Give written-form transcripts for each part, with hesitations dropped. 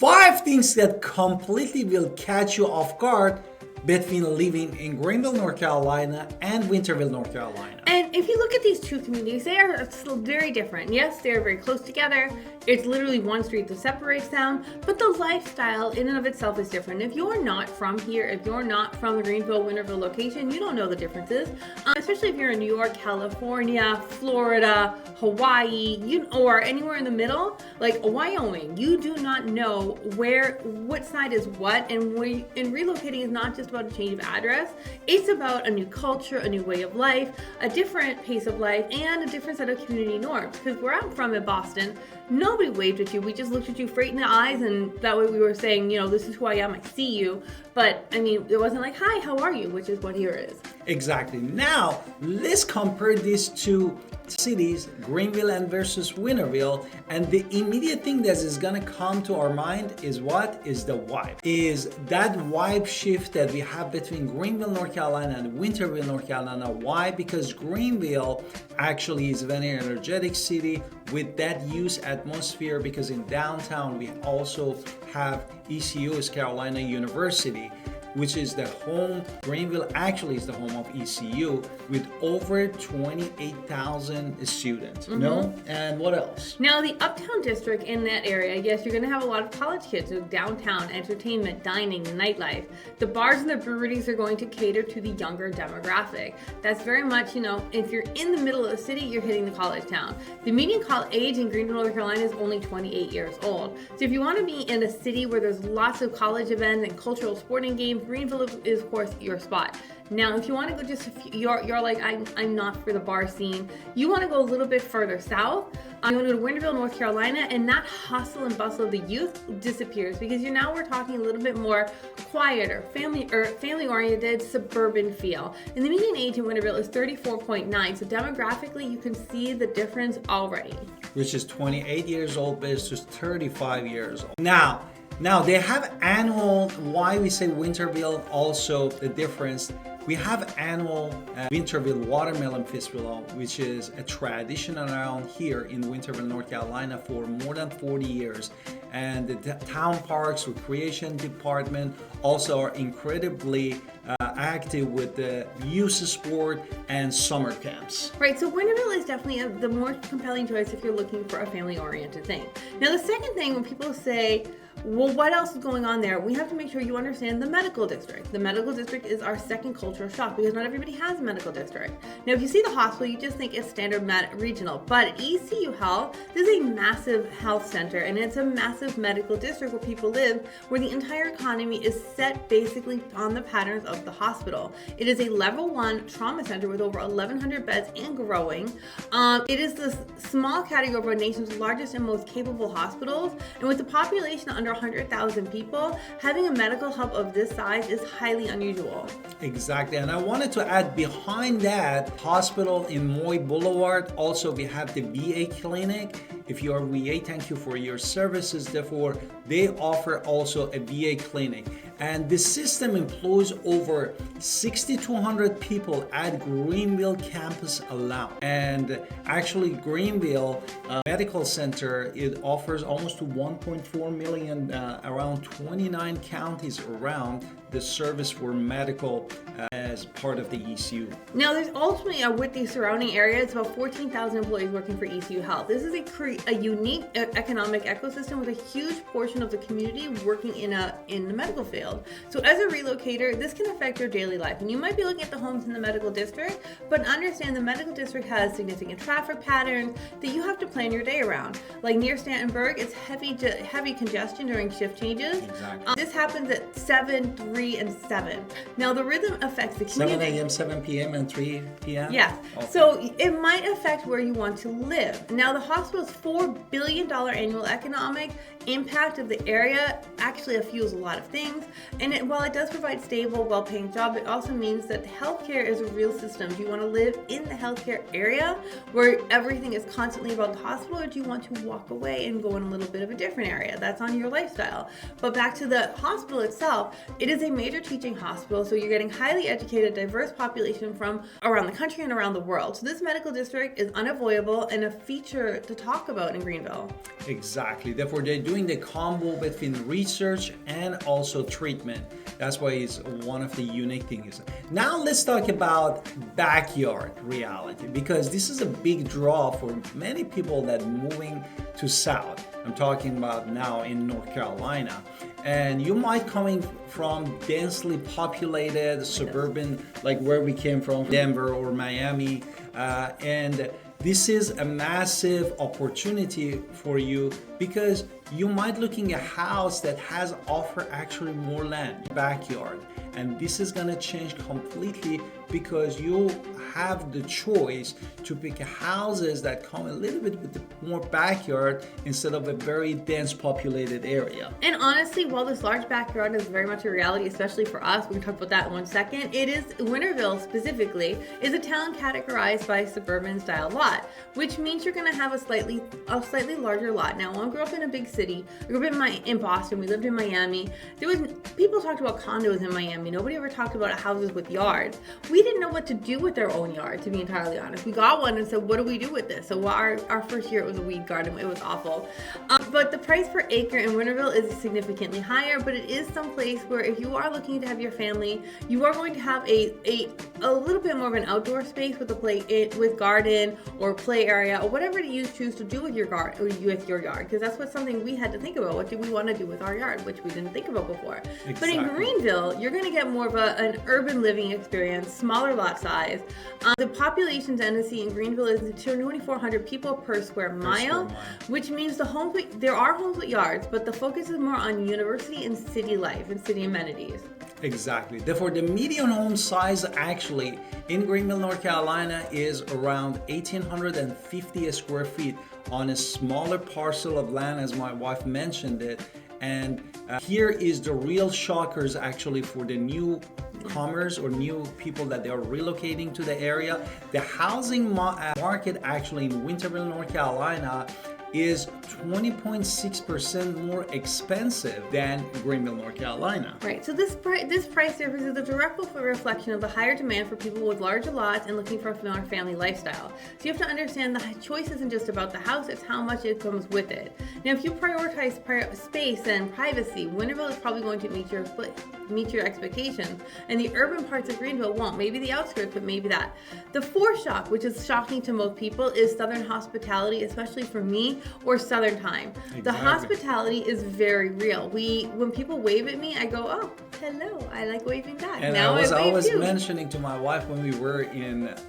5 things that completely will catch you off guard between living in Greenville, North Carolina and Winterville, North Carolina. And if you look at these two communities, they are still very different. Yes, they're very close together. It's literally one street that separates them, but the lifestyle in and of itself is different. If you're not from here, if you're not from the Greenville, Winterville location, you don't know the differences. Especially if you're in New York, California, Florida, Hawaii, or anywhere in the middle, like Wyoming, you do not know what side is what. And relocating is not just about a change of address. It's about a new culture, a new way of life, a different pace of life, and a different set of community norms. Because where I'm from in Boston, nobody waved at you. We just looked at you straight in the eyes, and that way we were saying, this is who I am, I see you. But I mean, it wasn't like, hi, how are you? Which is what here is. Exactly. Now, let's compare these two cities, Greenville and versus Winterville, and the immediate thing that is going to come to our mind is what is the vibe. Is that vibe shift that we have between Greenville, North Carolina and Winterville, North Carolina. Why? Because Greenville actually is a very energetic city with that youth atmosphere, because in downtown we also have ECU, East Carolina University, which is the home. Greenville actually is the home of ECU with over 28,000 students, And what else? Now, the uptown district in that area, yes, you're going to have a lot of college kids, so downtown, entertainment, dining, nightlife. The bars and the breweries are going to cater to the younger demographic. That's very much, if you're in the middle of the city, you're hitting the college town. The median college age in Greenville, North Carolina is only 28 years old. So if you want to be in a city where there's lots of college events and cultural sporting games, Greenville is, of course, your spot. Now, if you want to go just you're like, I'm not for the bar scene. You want to go a little bit further south. You want to go to Winterville, North Carolina, and that hustle and bustle of the youth disappears, because we're talking a little bit more quieter, family-oriented, suburban feel. And the median age in Winterville is 34.9. So demographically, you can see the difference already. Which is 28 years old versus 35 years old. Now they have annual, why we say Winterville also the difference, we have annual Winterville Watermelon Festival, which is a tradition around here in Winterville, North Carolina for more than 40 years. And the town parks, recreation department also are incredibly active with the youth sport and summer camps. Right, so Winterville is definitely the more compelling choice if you're looking for a family-oriented thing. Now, the second thing, when people say, well, what else is going on there? We have to make sure you understand the medical district. The medical district is our second cultural shock, because not everybody has a medical district. Now, if you see the hospital, you just think it's standard regional, but ECU Health, this is a massive health center, and it's a massive medical district where people live, where the entire economy is set basically on the patterns of the hospital. It is a level 1 trauma center with over 1,100 beds and growing. It is the small category of our nation's largest and most capable hospitals, and with the population under 100,000 people, having a medical hub of this size is highly unusual. Exactly, and I wanted to add behind that hospital in Moy Boulevard, also we have the VA clinic. If you are VA, thank you for your services. Therefore, they offer also a VA clinic. And the system employs over 6,200 people at Greenville campus alone. And actually, Greenville Medical Center, it offers almost to 1.4 million, around 29 counties around the service for medical as part of the ECU. Now, there's ultimately, with the surrounding area, it's about 14,000 employees working for ECU Health. This is a unique economic ecosystem with a huge portion of the community working in the medical field. So as a relocator, this can affect your daily life. And you might be looking at the homes in the medical district, but understand the medical district has significant traffic patterns that you have to plan your day around. Like near Stantonburg, it's heavy congestion during shift changes. Exactly. This happens at 7, 3, and 7. Now, the rhythm affects the community. 7 a.m., 7 p.m., and 3 p.m.? Yes. Okay. So it might affect where you want to live. Now, the hospital's $4 billion annual economic impact of the area actually fuels a lot of things. And while it does provide stable, well-paying job, it also means that healthcare is a real system. Do you want to live in the healthcare area where everything is constantly about the hospital, or do you want to walk away and go in a little bit of a different area? That's on your lifestyle. But back to the hospital itself, it is a major teaching hospital, so you're getting highly educated educated, diverse population from around the country and around the world. So this medical district is unavoidable and a feature to talk about in Greenville. Exactly. Therefore, they're doing the combo between research and also treatment. That's why it's one of the unique things. Now let's talk about backyard reality, because this is a big draw for many people that moving to South. I'm talking about now in North Carolina. And you might coming from densely populated suburban, like where we came from, Denver or Miami, and this is a massive opportunity for you because you might looking at a house that has offer actually more land, backyard. And this is gonna change completely because you have the choice to pick houses that come a little bit with more backyard instead of a very dense populated area. And honestly, while this large backyard is very much a reality, especially for us, we can talk about that in 1 second, it is, Winterville specifically, is a town categorized by suburban style lot, which means you're gonna have a slightly larger lot. Now, when I grew up in a big city, I grew up in Boston, we lived in Miami, people talked about condos in Miami, nobody ever talked about houses with yards. We didn't know what to do with our own yard, to be entirely honest. We got one and said, what do we do with this? So our first year it was a weed garden, it was awful. But the price per acre in Winterville is significantly higher, but it is someplace where if you are looking to have your family, you are going to have a little bit more of an outdoor space with with garden or play area or whatever you choose to do with your yard, because that's something we had to think about. What do we want to do with our yard, which we didn't think about before. Exactly. But in Greenville, you're going to get more of an urban living experience, smaller lot size. The population density in Greenville is 2,400 people per square mile, which means there are homes with yards, but the focus is more on university and city life and city amenities. Exactly. Therefore, the median home size actually in Greenville, North Carolina is around 1,850 square feet on a smaller parcel of land, as my wife mentioned it. And here is the real shockers actually for the newcomers or new people that they are relocating to the area. The housing market actually in Winterville, North Carolina is 20.6% more expensive than Greenville, North Carolina. Right, so this price difference is a direct reflection of the higher demand for people with larger lots and looking for a family lifestyle. So you have to understand the choice isn't just about the house, it's how much it comes with it. Now, if you prioritize space and privacy, Winterville is probably going to meet your expectations, and the urban parts of Greenville won't. Maybe the outskirts, but maybe that. The fourth shock, which is shocking to most people, is Southern hospitality, especially for me, or Southern time. Exactly. The hospitality is very real. When people wave at me, I go, oh, hello, I like waving back. And now I was mentioning to my wife when we were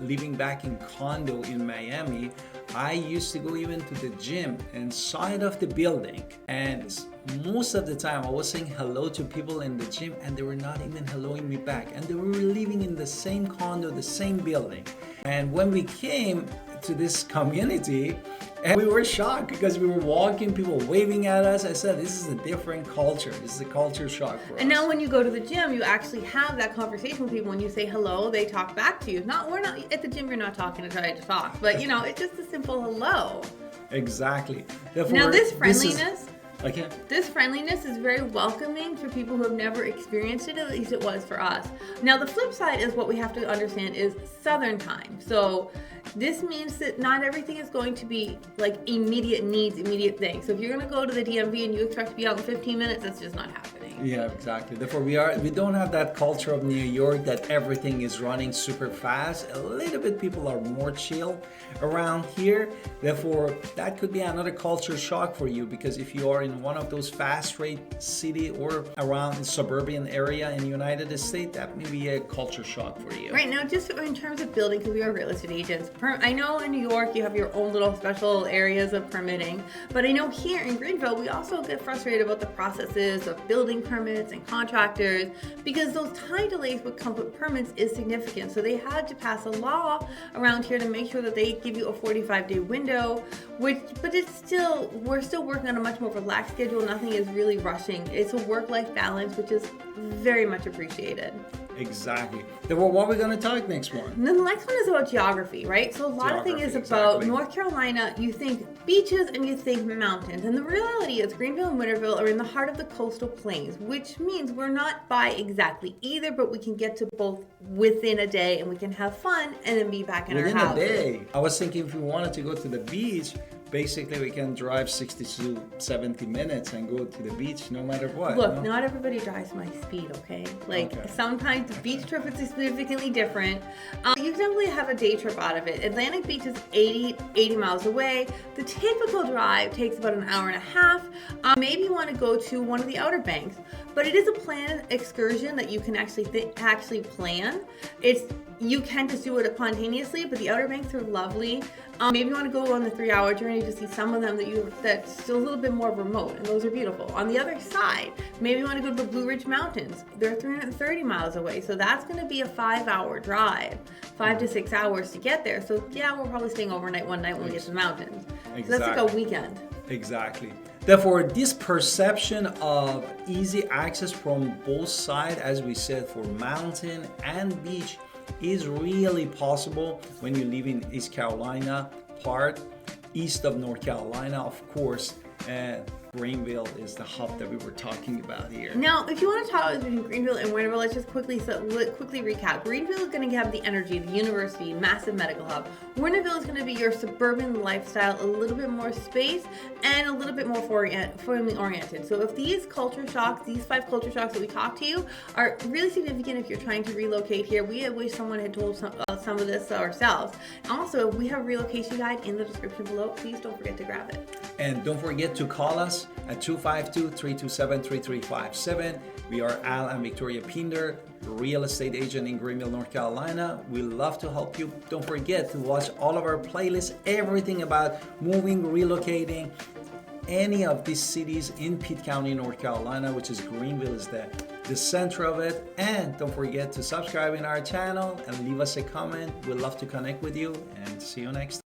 living back in condo in Miami, I used to go even to the gym inside of the building, and most of the time I was saying hello to people in the gym and they were not even helloing me back, and they were living in the same condo, the same building. And when we came to this community, and we were shocked because we were walking, people waving at us. I said, this is a different culture. This is a culture shock for us. And now when you go to the gym, you actually have that conversation with people. When you say hello, they talk back to you. We're not at the gym, you're not talking to try to talk. But, it's just a simple hello. Exactly. Therefore, now this friendliness... This friendliness is very welcoming for people who have never experienced it, at least it was for us. Now the flip side is what we have to understand is Southern time. So this means that not everything is going to be like immediate needs, immediate things. So if you're going to go to the DMV and you expect to be out in 15 minutes, that's just not happening. Yeah, exactly. Therefore, we don't have that culture of New York that everything is running super fast. A little bit people are more chill around here. Therefore, that could be another culture shock for you, because if you are in one of those fast rate city or around the suburban area in the United States, that may be a culture shock for you. Right now, just in terms of building, because we are real estate agents, I know in New York you have your own little special areas of permitting, but I know here in Greenville we also get frustrated about the processes of building permits and contractors, because those time delays with permits is significant. So they had to pass a law around here to make sure that they give you a 45-day window, but we're still working on a much more relaxed schedule. Nothing is really rushing. It's a work-life balance, which is very much appreciated. Exactly. Therefore, what we're going to talk next one? And then the next one is about geography, right? So a lot of things is about North Carolina, you think beaches and you think mountains. And the reality is Greenville and Winterville are in the heart of the coastal plains, which means we're not by exactly either, but we can get to both within a day and we can have fun and then be back in our house. Within a day. I was thinking if we wanted to go to the beach, basically we can drive 60 to 70 minutes and go to the beach no matter what. Look, not everybody drives my speed, okay? Sometimes the beach trip is significantly different. You can definitely have a day trip out of it. Atlantic Beach is 80 miles away. The typical drive takes about an hour and a half. Maybe you want to go to one of the Outer Banks, but it is a planned excursion that you can actually plan. You can just do it spontaneously, but the Outer Banks are lovely. Maybe you want to go on the 3-hour journey to see some of them that's still a little bit more remote, and those are beautiful. On the other side, maybe you want to go to the Blue Ridge Mountains. They're 330 miles away, so that's going to be a 5-hour drive, 5 to 6 hours to get there. So yeah, we're probably staying overnight one night when we get to the mountains. Exactly. So that's like a weekend. Exactly. Therefore, this perception of easy access from both sides, as we said, for mountain and beach, is really possible when you live in East Carolina part, east of North Carolina, of course. Greenville is the hub that we were talking about here. Now, if you want to talk between Greenville and Winterville, let's just quickly recap. Greenville is going to have the energy, the university, massive medical hub. Winterville is going to be your suburban lifestyle, a little bit more space, and a little bit more family oriented. So if these 5 culture shocks that we talked to you are really significant if you're trying to relocate here, we wish someone had told some of this ourselves. Also, we have a relocation guide in the description below. Please don't forget to grab it. And don't forget to call us at 252-327-3357. We are Al and Victoria Pinder, real estate agent in Greenville, North Carolina. We love to help you. Don't forget to watch all of our playlists, everything about moving, relocating, any of these cities in Pitt County, North Carolina, which is Greenville is the center of it. And don't forget to subscribe in our channel and leave us a comment. We'd love to connect with you, and see you next time.